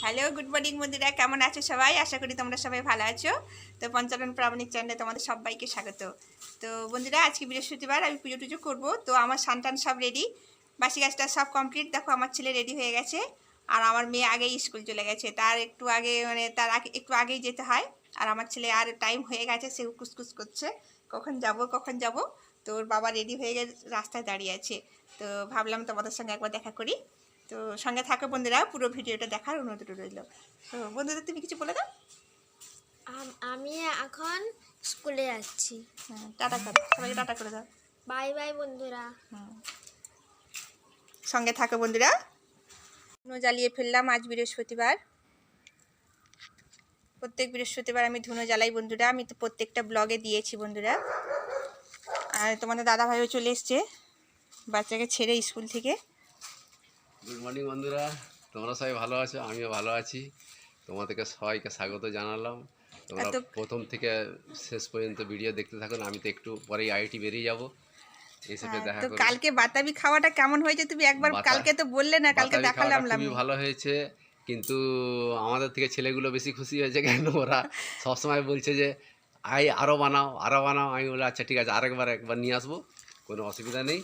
Hello good morning বন্ধুরা, কেমন আছো সবাই? আশা করি তোমরা সবাই ভালো আছো। তো পঞ্চানন প্রামাণিক চ্যানেলে তোমাদের সবাইকে স্বাগত। তো বন্ধুরা, আজকে বৃহস্পতিবার, আমি পুজো টুজো করবো। তো আমার সানটান সব রেডি, বাসি গাছটা সব কমপ্লিট। দেখো আমার ছেলে রেডি হয়ে গেছে, আর আমার মেয়ে আগেই স্কুল চলে গেছে। তার একটু আগে তার আগে একটু আগেই যেতে হয়। আর আমার ছেলে আর টাইম হয়ে গেছে, সে কুসকুস করছে কখন যাব কখন যাব। তো ওর বাবা রেডি হয়ে গেছে, রাস্তায় দাঁড়িয়ে আছে। তো ভাবলাম তোমাদের সঙ্গে একবার দেখা করি। তো সঙ্গে থাকো বন্ধুরা, পুরো ভিডিওটা দেখার অনুরোধ রইল। তো বন্ধুদের তুমি কিছু বলে দাও। আমি এখন স্কুলে যাচ্ছি। হ্যাঁ, টাটা করো, সবাইকে টাটা করে দাও। বাই বাই বন্ধুরা। সঙ্গে থাকো বন্ধুরা। ধুনো জ্বালিয়ে ফেললাম, আজ বৃহস্পতিবার। প্রত্যেক বৃহস্পতিবার আমি ধুনো জ্বালাই বন্ধুরা, আমি তো প্রত্যেকটা ব্লগে দিয়েছি বন্ধুরা। আর তোমাদের দাদাভাইও চলে এসছে বাচ্চাকে ছেড়ে স্কুল থেকে। গুড মর্নিং বন্ধুরা, তোমরা সবাই ভালো আছো? আমিও ভালো আছি। তোমাদেরকে সবাইকে স্বাগত জানালাম। তোমরা প্রথম থেকে শেষ পর্যন্ত ভিডিও দেখতে থাকুন। আমি তো একটু পরেই আইটি বেরিয়ে যাব, এসে দেখা তো করব। কালকে বাতাবি খাওয়াটা কেমন হয়েছে তুমি একবার কালকে তো বললে না, কালকে দেখালাম। খুবই ভালো হয়েছে, কিন্তু আমাদের থেকে ছেলেগুলো বেশি খুশি হয়েছে। কেন ওরা সবসময় বলছে যে আরও বানাও আরও বানাও। আমি বলি আচ্ছা ঠিক আছে, একবার নিয়ে আসবো, কোনো অসুবিধা নেই।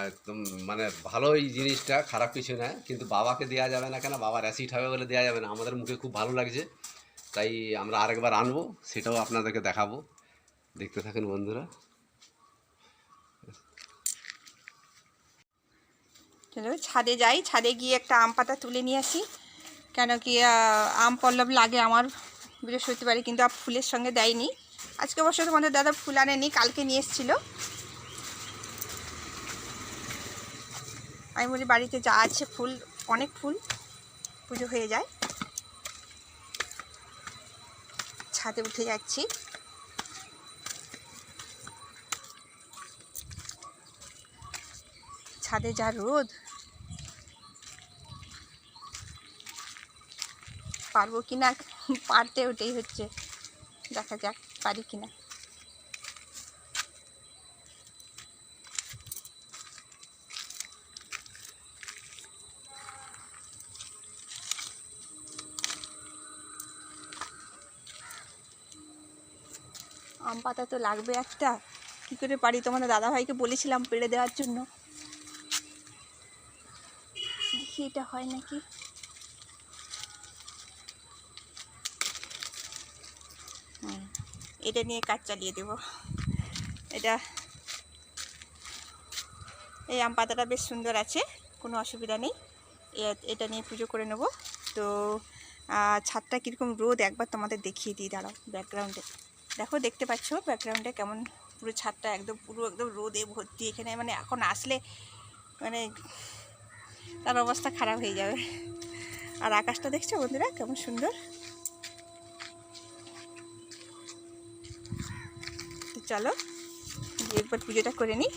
একদম মানে ভালোই জিনিসটা, খারাপ কিছু না, কিন্তু বাবাকে দেওয়া যাবে না। কেন বাবার অ্যাসিড হবে বলে দেওয়া যাবে না। আমাদের মুখে খুব ভালো লাগছে, তাই আমরা আরেকবার আনবো, সেটাও আপনাদেরকে দেখাবো। দেখতে থাকুন বন্ধুরা। চলো ছাদে যাই, ছাদে গিয়ে একটা আম পাতা তুলে নিয়ে আসি। কেন কি আম পল্লব লাগে আমার বৃহস্পতিবারে, কিন্তু ফুলের সঙ্গে দেয়নি। আজকে অবশ্য তোমাদের দাদা ফুল আনেনি, কালকে নিয়ে এসেছিল। আমি বলি বাড়িতে যা আছে ফুল, অনেক ফুল, পুজো হয়ে যায়। ছাদে উঠে যাচ্ছি। ছাদে যা রোদ, পারবো কিনা, পারতে ওটাই হচ্ছে, দেখা যাক পারি কিনা। আম পাতা তো লাগবে একটা, কী করে পারি? তোমাদের দাদাভাইকে বলেছিলাম পেড়ে দেওয়ার জন্য, দেখি এটা হয় নাকি। এটা নিয়ে কাজ চালিয়ে দেব। এটা এই আম পাতাটা বেশ সুন্দর আছে, কোনো অসুবিধা নেই। এটা নিয়ে পুজো করে নেব। তো ছাদটা কীরকম রোদ একবার তোমাদের দেখিয়ে দিই, দাঁড়াও। ব্যাকগ্রাউন্ডে দেখো, দেখতে পাচ্ছ ব্যাকগ্রাউন্ডে কেমন পুরো ছাদটা একদম একদম রোদে ভর্তি। এখানে মানে এখন আসলে মানে তার অবস্থা খারাপ হয়ে যাবে। আর আকাশটা দেখছো বন্ধুরা কেমন সুন্দর। তো চলো একবার পুজোটা করে নিই।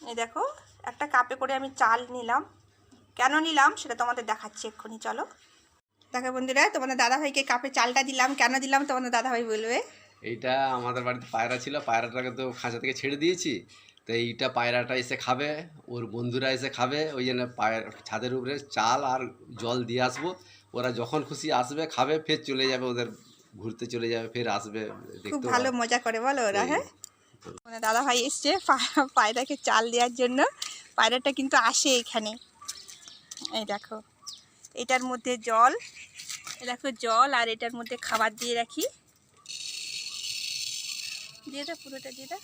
এই দেখো, একটা কাপে করে আমি চাল নিলাম। কেন নিলাম সেটা তোমাদের দেখাচ্ছি এক্ষুনি, চলো। দেখো বন্ধুরা, তোমাদের দাদাভাইকে কাপে চালটা দিলাম। কেন দিলাম তোমাদের দাদাভাই বলবে। এইটা আমাদের বাড়িতে পায়রা ছিল, পায়রাটাকে তো খাঁচা থেকে ছেড়ে দিয়েছি। তো এইটা পায়রাটা এসে খাবে, ওর বন্ধুরা এসে খাবে। ওই জন্য ছাদের উপরে চাল আর জল দিয়ে আসবো। ওরা যখন খুশি আসবে, খাবে, ফের চলে যাবে, ওদের ঘুরতে চলে যাবে, ফের আসবে। খুব ভালো মজা করে বলো ওরা। হ্যাঁ, মানে দাদাভাই এসছে পায়রাকে চাল দেওয়ার জন্য। পায়রাটা কিন্তু আসে এখানে। এই দেখো, এটার মধ্যে জল, দেখো জল, আর এটার মধ্যে খাবার দিয়ে রাখি। দিয়ে দাও, পুরোটা দিয়ে দাও,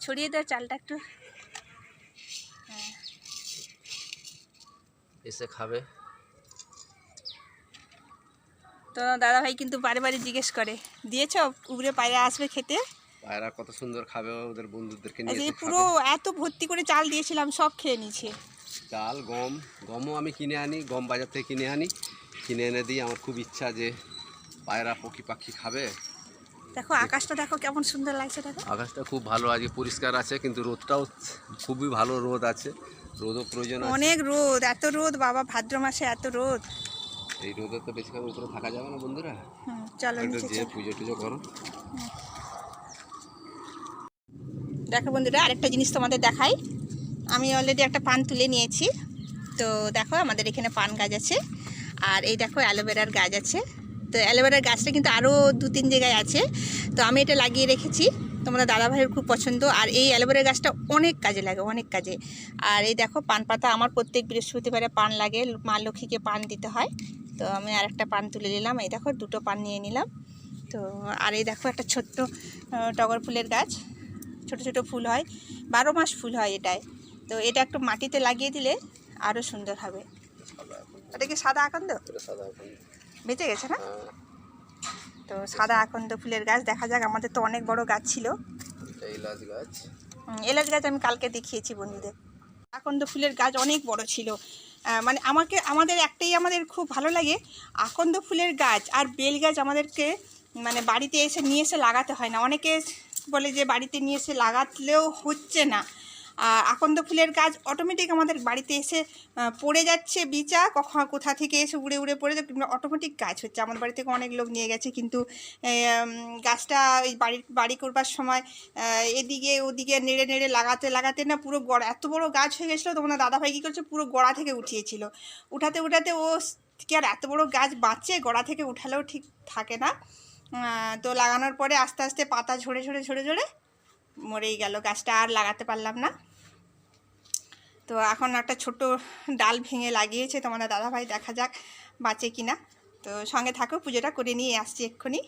ছড়িয়ে দাও চালটা একটু। হ্যাঁ, এসে খাবে। তো দাদাভাই কিন্তু বারে বারে জিজ্ঞেস করে, দিয়েছ? উপরে পায়রা আসবে খেতে। পায়রা কত সুন্দর খাবে, ওদের বন্ধুদেরকে নিয়ে পুরো এত ভর্তি করে চাল দিয়েছিলাম, সব খেয়ে নিয়েছে। চাল, গমও আমি কিনে আনি, গম বাজার থেকে কিনে এনে দিই। আমার খুব ইচ্ছা যে পায়রা পাখি খাবে। দেখো আকাশটা দেখো কেমন সুন্দর লাগছে। দেখো আকাশটা খুব ভালো, আজকে পরিষ্কার আছে, কিন্তু রোদটাও খুবই ভালো রোদ আছে। রোদও প্রয়োজন আছে, অনেক রোদ, এত রোদ বাবা, ভাদ্র মাসে এত রোদ। এই রোদে তো বেশিক্ষণ উপরে থাকা যাবে না বন্ধুরা। চলো যে পুজো টুজো করো। দেখো বন্ধুরা, আরেকটা জিনিস তোমাদের দেখাই। আমি অলরেডি একটা পান তুলে নিয়েছি। তো দেখো আমাদের এখানে পান গাছ আছে, আর এই দেখো অ্যালোভেরার গাছ আছে। তো অ্যালোভেরার গাছটা কিন্তু আরও 2-3 জায়গায় আছে। তো আমি এটা লাগিয়ে রেখেছি, তোমাদের দাদাভাইয়ের খুব পছন্দ। আর এই অ্যালোভেরার গাছটা অনেক কাজে লাগে, অনেক কাজে। আর এই দেখো পান পাতা, আমার প্রত্যেক বৃহস্পতিবারে পান লাগে, মা লক্ষ্মীকে পান দিতে হয়। তো আমি আরেকটা পান তুলে নিলাম, এই দেখো 2টো পান নিয়ে নিলাম। তো আর এই দেখো একটা ছোট্ট টগর ফুলের গাছ, ছোট ছোট ফুল হয়, 12 মাস ফুল হয় এটায়। তো এটা একটু মাটিতে লাগিয়ে দিলে আরও সুন্দর হবে। এটা কি সাদা আকন্দ? বেঁচে গেছে না? তো সাদা আকন্দ ফুলের গাছ, দেখা যাক। আমাদের তো অনেক বড় গাছ ছিল, এলাচ গাছ আমি কালকে দেখিয়েছি বন্ধুদের। আকন্দ ফুলের গাছ অনেক বড় ছিল। মানে আমাদের খুব ভালো লাগে আকন্দ ফুলের গাছ আর বেল গাছ। আমাদেরকে মানে বাড়িতে এসে নিয়ে এসে লাগাতে হয় না। অনেকে বলে যে বাড়িতে নিয়ে এসে লাগালেও হচ্ছে না। আর আকন্দ ফুলের গাছ অটোমেটিক আমাদের বাড়িতে এসে পড়ে যাচ্ছে, বিচা কোথা থেকে এসে উড়ে উড়ে পড়ে যাচ্ছে, অটোমেটিক গাছ হচ্ছে। আমার বাড়ি থেকে অনেক লোক নিয়ে গেছে, কিন্তু গাছটা ওই বাড়ি করবার সময় এদিকে ওদিকে নেড়ে নেড়ে লাগাতে না পুরো গোড়া, এত বড় গাছ হয়ে গেছিলো। তোমার দাদাভাই কী করছে, পুরো গোড়া থেকে উঠিয়েছিল। উঠাতে ও কি আর এত বড় গাছ বাঁচে, গোড়া থেকে উঠালেও ঠিক থাকে না। তো লাগানোর পরে আস্তে আস্তে পাতা ঝরে মরেই গেল গাছটা, আর লাগাতে পারলাম না। তো এখন একটা ছোট ডাল ভেঙে লাগিয়েছে তোমাদের দাদাভাই, দেখা যাক বাঁচে কিনা। তো সঙ্গে থাকো, পুজোটা করে নিয়ে আসছি এক্ষুনি।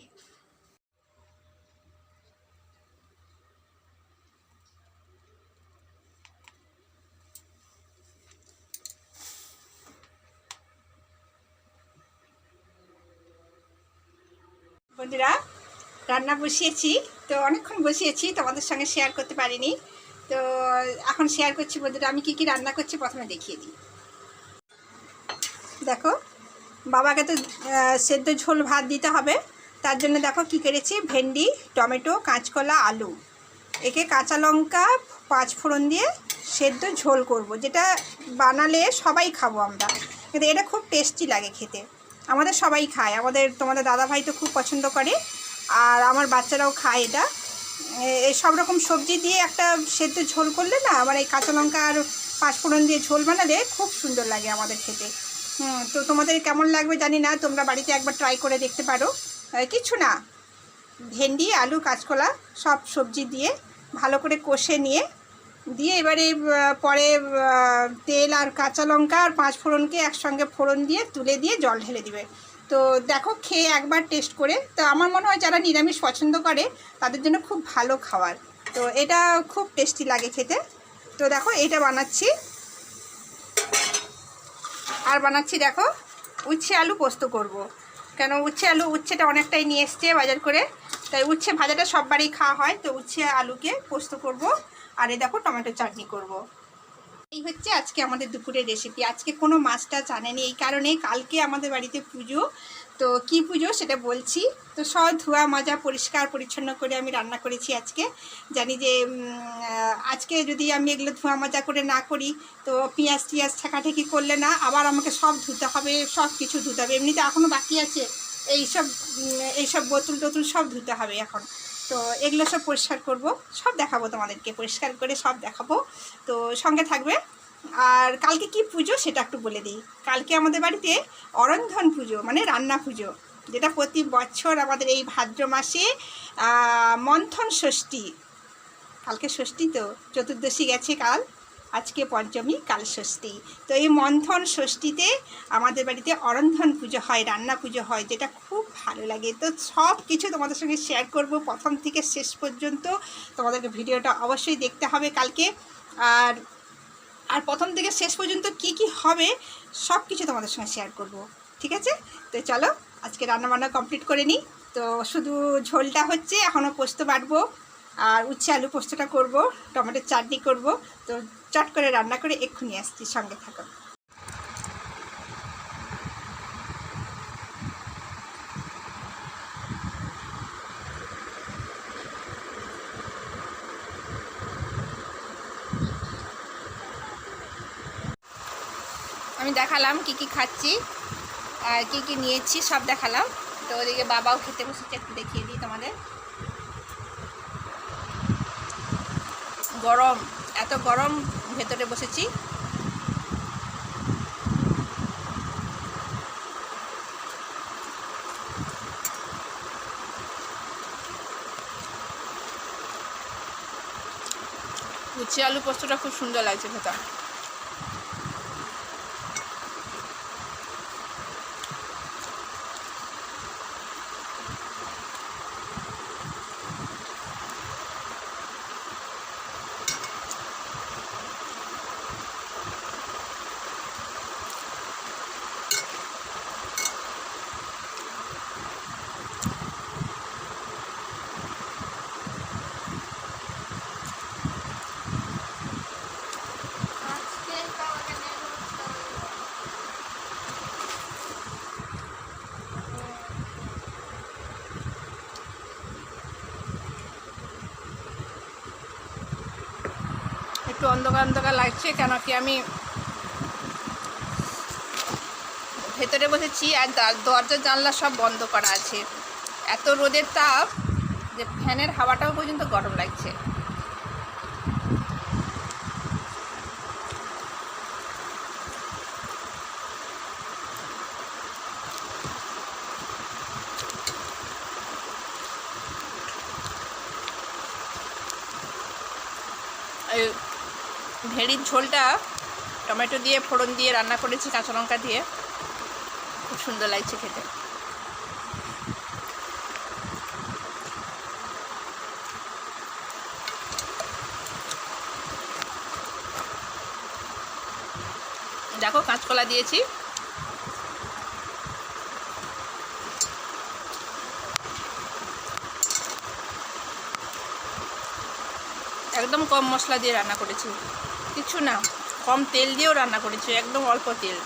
বন্ধুরা রান্না বসিয়েছি, তো অনেকক্ষণ বসিয়েছি, তোমাদের সঙ্গে শেয়ার করতে পারিনি। তো এখন শেয়ার করছি বন্ধুরা, আমি কি রান্না করছি প্রথমে দেখিয়ে দিই। দেখো বাবাকে তো সেদ্ধ ঝোল ভাত দিতে হবে, তার জন্য দেখো কি করেছি, ভেন্ডি, টমেটো, কাঁচকলা, আলু, একে কাঁচা লঙ্কা 5 ফোড়ন দিয়ে সেদ্ধ ঝোল করব, যেটা বানালে সবাই খাবো আমরা। কিন্তু এটা খুব টেস্টি লাগে খেতে, আমাদের সবাই খায়। তোমাদের দাদাভাই তো খুব পছন্দ করে, আর আমার বাচ্চারাও খায় এটা। এই সব রকম সবজি দিয়ে একটা সেদ্ধ ঝোল করলে না, আমার এই কাঁচা লঙ্কা আর 5 ফোড়ন দিয়ে ঝোল বানালে খুব সুন্দর লাগে আমাদের খেতে। তো তোমাদের কেমন লাগবে জানি না, তোমরা বাড়িতে একবার ট্রাই করে দেখতে পারো। কিছু না, ভেন্ডি, আলু, কাঁচকলা সব সবজি দিয়ে ভালো করে কষে নিয়ে এবারে পরে তেল আর কাঁচা লঙ্কা আর 5 ফোড়নকে একসঙ্গে ফোড়ন দিয়ে তুলে দিয়ে জল ঢেলে দিবে। তো দেখো খেয়ে একবার টেস্ট করে, তো আমার মনে হয় যারা নিরামিষ পছন্দ করে তাদের জন্য খুব ভালো খাবার। তো এটা খুব টেস্টি লাগে খেতে। তো দেখো এটা বানাচ্ছি, আর বানাচ্ছি দেখো উচ্ছে আলু পোস্ত করব। কেন উচ্ছেটা অনেকটাই নিয়ে এসছে বাজার করে, তাই উচ্ছে ভাজাটা সব বাড়ি খাওয়া হয়। তো উচ্ছে আলুকে পোস্ত করব, আর এই দেখো টমেটো চাটনি করব। এই হচ্ছে আজকে আমাদের দুপুরের রেসিপি। আজকে কোনো মাছ টাছ আনেনি, এই কারণে কালকে আমাদের বাড়িতে পুজো। তো কি পুজো সেটা বলছি। তো সব ধোয়া মাজা পরিষ্কার পরিচ্ছন্ন করে আমি রান্না করেছি আজকে। জানি যে আজকে যদি আমি এগুলো ধোয়া মাজা করে না করি, তো পেঁয়াজ টিয়াজ ঠেকাঠেকি করলে না আবার আমাকে সব ধুতে হবে, সব কিছু ধুতে হবে। এমনিতে এখনও বাকি আছে এইসব বোতল টোতল সব ধুতে হবে এখন। তো এগুলো সব পরিষ্কার করব, সব দেখাবো তোমাদেরকে, পরিষ্কার করে সব দেখাবো। তো সঙ্গে থাকবে। আর কালকে কি পুজো সেটা একটু বলে দিই। কালকে আমাদের বাড়িতে অরন্ধন পুজো, মানে রান্না পুজো, যেটা প্রতি বছর আমাদের এই ভাদ্র মাসে মন্থন ষষ্ঠী। কালকে ষষ্ঠী, তো চতুর্দশী গেছে কাল, আজকে পঞ্চমী, কাল ষষ্ঠী। তো এই মন্থন ষষ্ঠীতে আমাদের বাড়িতে অরন্ধন পুজো হয়, রান্না পুজো হয়, যেটা খুব ভালো লাগে। তো সব কিছু তোমাদের সঙ্গে শেয়ার করব, প্রথম থেকে শেষ পর্যন্ত তোমাদেরকে ভিডিওটা অবশ্যই দেখতে হবে কালকে। আর প্রথম থেকে শেষ পর্যন্ত কি কি হবে সব কিছু তোমাদের সঙ্গে শেয়ার করব, ঠিক আছে? তো চলো আজকে রান্নাবান্না কমপ্লিট করে নিই। তো শুধু ঝোলটা হচ্ছে, এখনও পোস্ত বাটবো, আর উচ্ছে আলু পোস্তটা করব, টমেটোর চাটনি করব। তো চট করে রান্না করে এক্ষুনি আসছি, সঙ্গে থাকো। আমি দেখালাম কি কি খাচ্ছি আর কি কি নিয়েছি, সব দেখালাম। তো ওদিকে বাবাও খেতে বসেছে, একটু দেখিয়ে দিই তোমাদের। গরম, এত গরম, ভেতরে বসেছি। উচ্ছে আলু পোস্তটা খুব সুন্দর লাগছে খেতে। একটু অন্ধকার অন্ধকার লাগছে, কেন কি আমি ভেতরে বসেছি আর দরজা জানলা সব বন্ধ করা আছে। এত রোদের তাপ যে ফ্যানের হাওয়াটাও পর্যন্ত গরম লাগছে। এই ভেড়ির ঝোলটা টমেটো দিয়ে ফোড়ন দিয়ে রান্না করেছি, কাঁচা লঙ্কা দিয়ে, খুব সুন্দর লাগছে খেতে। দেখো কাঁচকলা দিয়েছি, একদম কম মশলা দিয়ে রান্না করেছি, কিছু না, কম তেল দিয়েও রান্না করেছি, একদম অল্প তেল।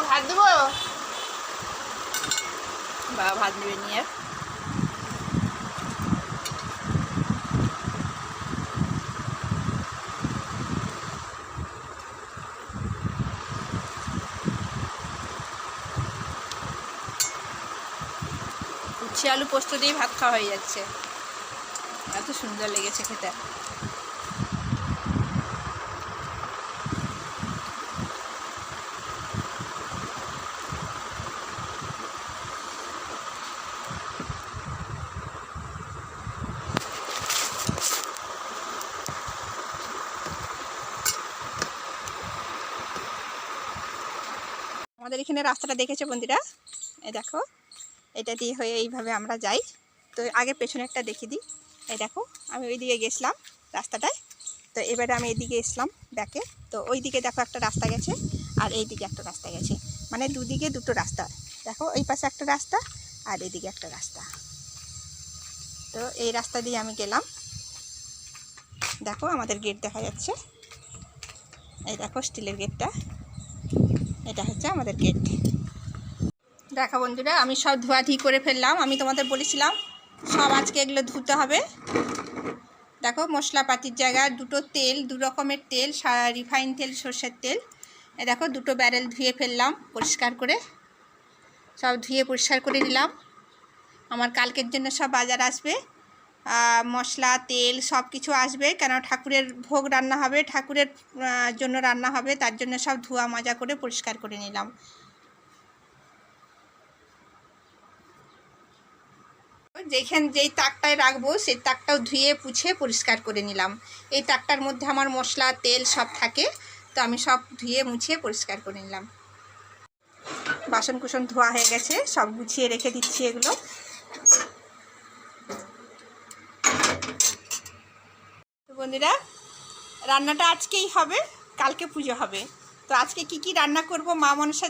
ভাত দেবো, বাবা ভাত নেবে নিয়ে। উচ্ছে আলু পোস্ত দিয়ে ভাত খাওয়া হয়ে যাচ্ছে, এত সুন্দর লেগেছে খেতে। আমাদের এখানে রাস্তাটা দেখেছে বন্ধুরা, এই দেখো, এটা দিয়ে হয়ে এইভাবে আমরা যাই। তো আগে পেছনেরটা দেখিয়ে দিই। এই দেখো, আমি ওই দিকে গেছিলাম রাস্তাটায়, তো এবারে আমি এদিকে এসলাম ব্যাকে। তো ওই দিকে দেখো একটা রাস্তা গেছে, আর এই দিকে একটা রাস্তা গেছে, মানে দুদিকে দুটো রাস্তা। দেখো এই পাশে একটা রাস্তা আর এদিকে একটা রাস্তা। তো এই রাস্তা দিয়ে আমি গেলাম। দেখো আমাদের গেট দেখা যাচ্ছে, এই দেখো স্টিলের গেটটা, এটা হচ্ছে আমাদের গেট। দেখো বন্ধুরা, আমি সব ধোয়াধুয়ি করে ফেললাম। আমি তোমাদের বলেছিলাম সব আজকে এগুলো ধুতে হবে। দেখো মশলাপাতির জায়গায় দুটো তেল, দু রকমের তেল, রিফাইন তেল, সর্ষের তেল। এ দেখো দুটো ব্যারেল ধুয়ে ফেললাম পরিষ্কার করে, সব ধুয়ে পরিষ্কার করে নিলাম। আমার কালকের জন্য সব বাজার আসবে, মশলা তেল সব কিছু আসবে, কেন ঠাকুরের ভোগ রান্না হবে, ঠাকুরের জন্য রান্না হবে, তার জন্য সব ধোয়া মাজা করে পরিষ্কার করে নিলাম। যেই তাকটায় রাখবো সেই তাকটাও ধুয়ে পুছে পরিষ্কার করে নিলাম। এই তাকটার মধ্যে আমার মশলা তেল সব থাকে, তো আমি সব ধুয়ে মুছে পরিষ্কার করে নিলাম। বাসন কুসন ধোয়া হয়ে গেছে, সব গুছিয়ে রেখে দিচ্ছি এগুলো। তো বন্ধুরা, রান্নাটা আজকেই হবে, কালকে পুজো হবে। তো তো আজকে কি রান্না করব, মা মনসা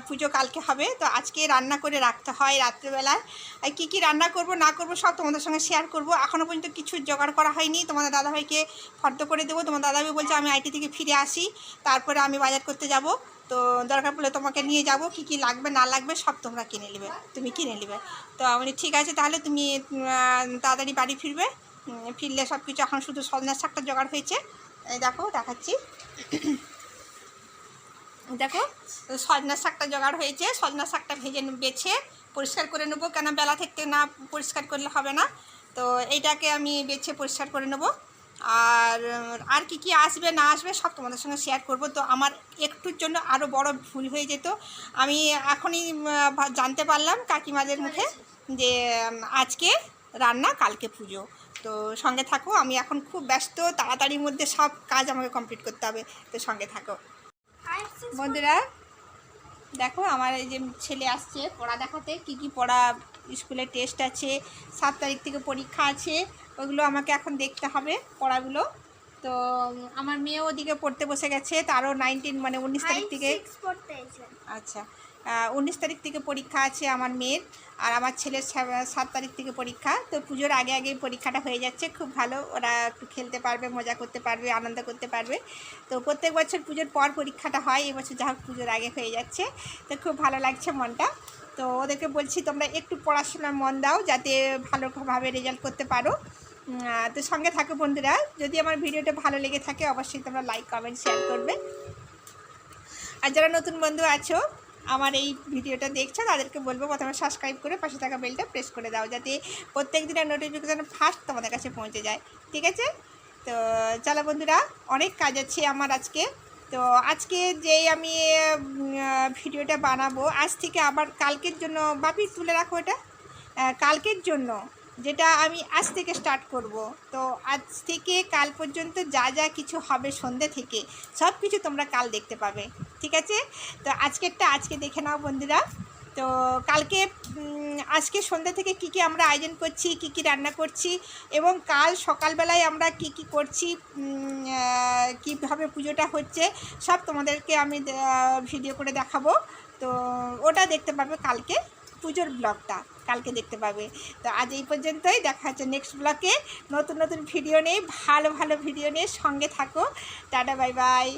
পুজো কালকে হবে, তো আজকে রান্না করে রাখতে হয় রাত্রেবেলায়। আর কী রান্না করব না করব সব তোমাদের সঙ্গে শেয়ার করব। এখনও পর্যন্ত কিছু জোগাড় করা হয়নি, তোমাদের দাদাভাইকে ফর্দ করে দেবো। তোমার দাদাভাই বলছে আমি আইটি থেকে ফিরে আসি, তারপরে আমি বাজার করতে যাব, তো দরকার পড়লে তোমাকে নিয়ে যাব, কি লাগবে না লাগবে সব তোমরা কিনে নেবে, তুমি কিনে নেবে। তো আমি ঠিক আছে তাহলে তুমি তাড়াতাড়ি বাড়ি ফিরবে, ফিরলে সব কিছু, এখন শুধু সজনার শাকটা জোগাড় হয়েছে। এই দেখো দেখাচ্ছি, দেখো সজনার শাকটা জোগাড় হয়েছে। সজনার শাকটা বেছে পরিষ্কার করে নেবো, কেন বেলা থেকে না পরিষ্কার করলে হবে না। তো এইটাকে আমি বেছে পরিষ্কার করে নেবো। আর কি আসবে না আসবে সব তোমাদের সঙ্গে শেয়ার করব। তো আমার একটুর জন্য আরও বড় ভুল হয়ে যেত, আমি এখনই জানতে পারলাম কাকিমাদের মুখে যে আজকে রান্না কালকে পুজো। তো সঙ্গে থাকো, আমি এখন খুব ব্যস্ত, তাড়াতাড়ির মধ্যে সব কাজ আমাকে কমপ্লিট করতে হবে, তো সঙ্গে থাকো বন্ধুরা। দেখো আমার এই যে ছেলে আসছে পড়া দেখাতে, কি পড়া, স্কুলে টেস্ট আছে, 7 তারিখ থেকে পরীক্ষা আছে, ওগুলো আমাকে এখন দেখতে হবে পড়াগুলো। তো আমার মেয়ে ওদিকে পড়তে বসে গেছে, তারও 19 তারিখ থেকে, আচ্ছা 19 তারিখ থেকে পরীক্ষা আছে আমার মেয়ের, আর আমার ছেলের 7 তারিখ থেকে পরীক্ষা। তো পুজোর আগে পরীক্ষাটা হয়ে যাচ্ছে, খুব ভালো, ওরা একটু খেলতে পারবে, মজা করতে পারবে, আনন্দ করতে পারবে। তো প্রত্যেক বছর পুজোর পর পরীক্ষাটা হয়, এবছর যা হোক পুজোর আগে হয়ে যাচ্ছে, তো খুব ভালো লাগছে মনটা। তো ওদেরকে বলছি তোমরা একটু পড়াশোনার মন দাও, যাতে ভালোভাবে রেজাল্ট করতে পারো। তো সঙ্গে থাকো বন্ধুরা, যদি আমার ভিডিওটা ভালো লেগে থাকে অবশ্যই তোমরা লাইক কমেন্ট শেয়ার করবে। আর যারা নতুন বন্ধু আছো আমার এই ভিডিওটা দেখছো তাদেরকে বলবো প্রথমে সাবস্ক্রাইব করে পাশে থাকা বেলটা প্রেস করে দাও, যাতে প্রত্যেক দিনের নোটিফিকেশান ফার্স্ট তোমাদের কাছে পৌঁছে যায়, ঠিক আছে? তো চলো বন্ধুরা, অনেক কাজ আছে আমার আজকে। তো আজকে যেই আমি ভিডিওটা বানাবো, আজ থেকে আবার কালকের জন্য, বাপি তুলে রাখো এটা, কালকের জন্য যেটা আমি আজ থেকে স্টার্ট করব। তো আজ থেকে কাল পর্যন্ত যা কিছু হবে সন্ধ্যে থেকে সব কিছু তোমরা কাল দেখতে পাবে, ঠিক আছে? তো আজকেরটা আজকে দেখে নাও বন্ধুরা। তো কালকে আজকে সন্ধ্যা থেকে কি আমরা আয়োজন করছি, কি রান্না করছি, এবং কাল সকালবেলায় আমরা কি করছি, কীভাবে পুজোটা হচ্ছে সব তোমাদেরকে আমি ভিডিও করে দেখাবো। তো ওটা দেখতে পাবে কালকে, পুজোর ব্লগটা কালকে দেখতে পাবে। তো আজ এই পর্যন্তই, দেখা হচ্ছে নেক্সট ব্লগে নতুন ভিডিও নিয়ে, ভালো ভিডিও নিয়ে, সঙ্গে থাকো। Tata bye bye.